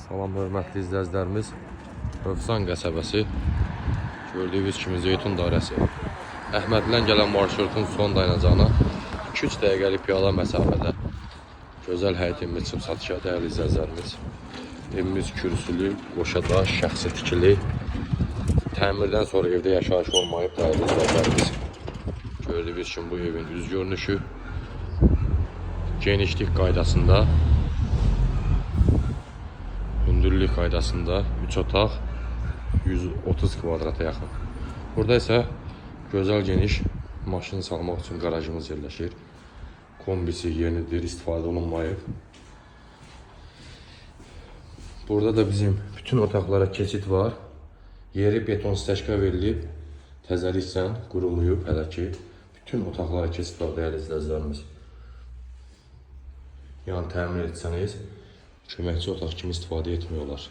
Salam hörmətli izləyicilərimiz. Övsan qəsəbəsi. Gördüyünüz kimi Zeytun dairəsi. Əhmədlidən gələn marşrutun son dayanacağına 2-3 dəqiqəlik piyada məsafədə. Gözəl həyətimiz üçün satışa dəyərli izləyicilərimiz. Evimiz kürsülü, qoşadaş, şəxsi tikili. Təmirdən sonra evdə yaşayış olmayıb dəyərli izləyicilərimiz. Gördüyünüz kimi bu evin üz görünüşü. Genişlik qaydasında. Hündürlük qaydasında 3 otaq 130 kvadrata yaxın. Burada isə gözəl geniş maşın salmaq üçün qarajımız yerləşir. Kombisi yenidir, istifadə olunmayıb. Burada da bizim bütün otaqlara keçid var. Yeri beton stəşka verilib. Təzəliklə quruluyub hələ ki. Bütün otaqlara keçid var dəyərli izləyicilərimiz. Yəni təmin etsəniz, köməkçi otaq kimi istifadə etmiyorlar.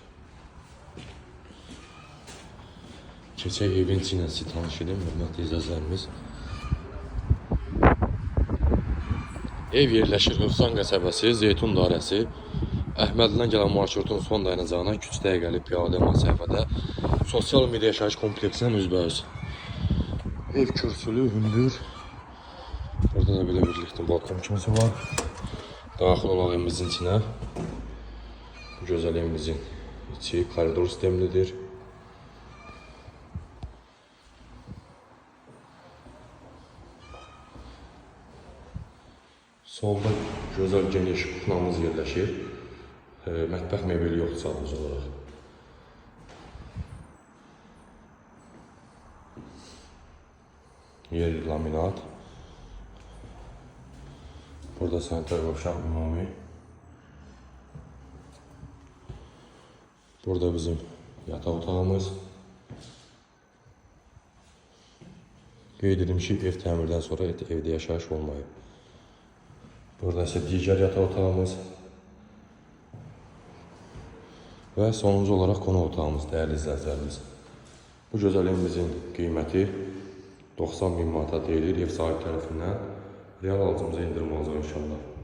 Keçək evin içi ilə sizi tanış edeyim, hörmətli izləyicilərimiz. Ev yerləşir Övsan qəsəbəsi, Zeytun dairəsi. Əhmədlidən gələn marşrutun son dayanacağına 2-3 dəqiqəlik piyada məsafədə. Sosial media yaşayış kompleksindən üzbəüz. Ev kürsülü, hündür. Burada da belə birlikdə balkon kimisi var. Daxil olaq evimizin içinə. Gözəl evimizin içi koridor sistemlidir. Solda gözəl geniş kuxnamız yerləşir. Mətbəx mebeli yoxdur sadəcə olaraq. Yer laminat. Burada sanitar qovşaq ümumi. Burada bizim yataq otağımız. Qeyd edim ki, ev təmirdən sonra evdə yaşayış olmayıb. Burada isə digər yataq otağımız. Və sonuncu olaraq qonaq otağımız, dəyərli izləyicilərimiz. Bu gözəl evimizin qiyməti 90.000 manata deyilir ev sahibi tərəfindən. Real alıcımıza indirim olacaq inşallah.